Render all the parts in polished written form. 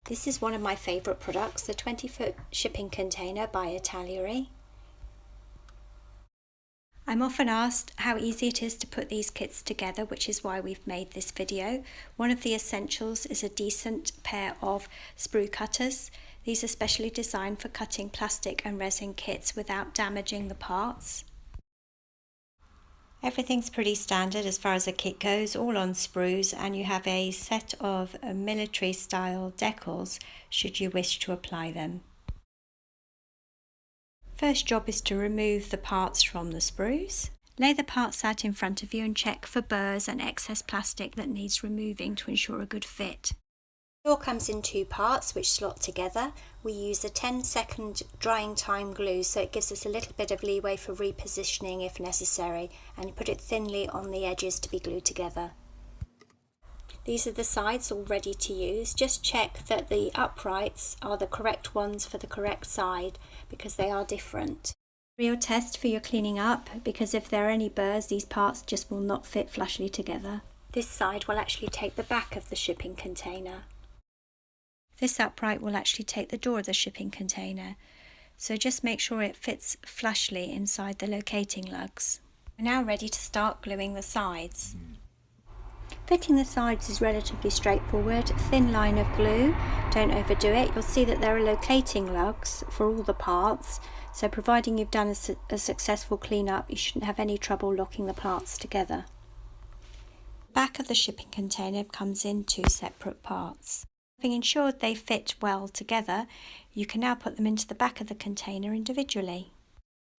This is one of my favourite products, the 20-foot shipping container by Italeri. I'm often asked how easy it is to put these kits together, which is why we've made this video. One of the essentials is a decent pair of sprue cutters. These are specially designed for cutting plastic and resin kits without damaging the parts. Everything's pretty standard as far as a kit goes, all on sprues, and you have a set of military style decals should you wish to apply them. First job is to remove the parts from the sprues. Lay the parts out in front of you and check for burrs and excess plastic that needs removing to ensure a good fit. The door comes in two parts which slot together. We use a 10-second drying time glue, so it gives us a little bit of leeway for repositioning if necessary, and you put it thinly on the edges to be glued together. These are the sides all ready to use. Just check that the uprights are the correct ones for the correct side, because they are different. Real test for your cleaning up, because if there are any burrs, these parts just will not fit flushly together. This side will actually take the back of the shipping container. This upright will actually take the door of the shipping container, so just make sure it fits flushly inside the locating lugs. We're now ready to start gluing the sides. Fitting the sides is relatively straightforward. Thin line of glue, don't overdo it. You'll see that there are locating lugs for all the parts, so providing you've done a successful clean-up, you shouldn't have any trouble locking the parts together. The back of the shipping container comes in two separate parts. Having ensured they fit well together, you can now put them into the back of the container individually.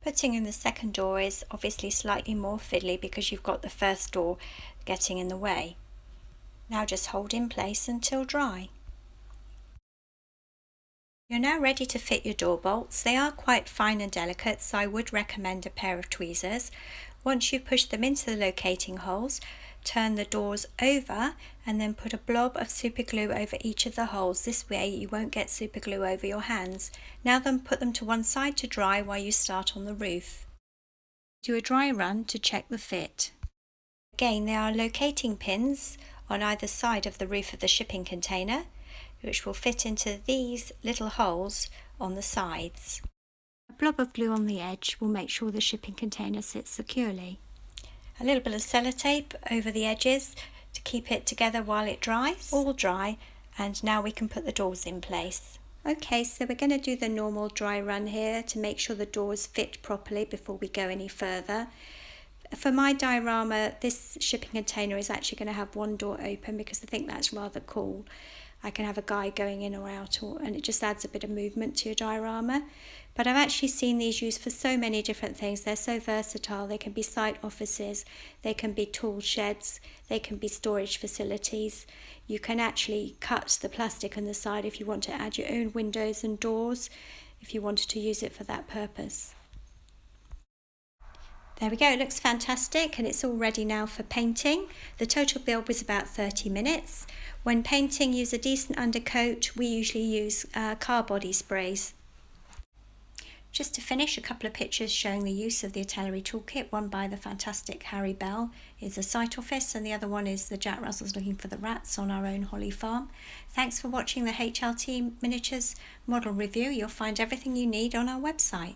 Putting in the second door is obviously slightly more fiddly because you've got the first door getting in the way. Now just hold in place until dry. You're now ready to fit your door bolts. They are quite fine and delicate, so I would recommend a pair of tweezers. Once you've pushed them into the locating holes, turn the doors over and then put a blob of super glue over each of the holes. This way you won't get super glue over your hands. Now then put them to one side to dry while you start on the roof. Do a dry run to check the fit. Again, there are locating pins on either side of the roof of the shipping container, which will fit into these little holes on the sides. A blob of glue on the edge will make sure the shipping container sits securely. A little bit of sellotape over the edges to keep it together while it dries. All dry, and now we can put the doors in place. Okay, so we're going to do the normal dry run here to make sure the doors fit properly before we go any further. For my diorama, this shipping container is actually going to have one door open because I think that's rather cool. I can have a guy going in or out, and it just adds a bit of movement to your diorama. But I've actually seen these used for so many different things. They're so versatile. They can be site offices, they can be tool sheds, they can be storage facilities. You can actually cut the plastic on the side if you want to add your own windows and doors, if you wanted to use it for that purpose. There we go, it looks fantastic, and it's all ready now for painting. The total build was about 30 minutes. When painting, use a decent undercoat. We usually use car body sprays. Just to finish, a couple of pictures showing the use of the Italeri toolkit. One by the fantastic Harry Bell is the site office, and the other one is the Jack Russells looking for the rats on our own Holly farm. Thanks for watching the HLT Miniatures model review. You'll find everything you need on our website.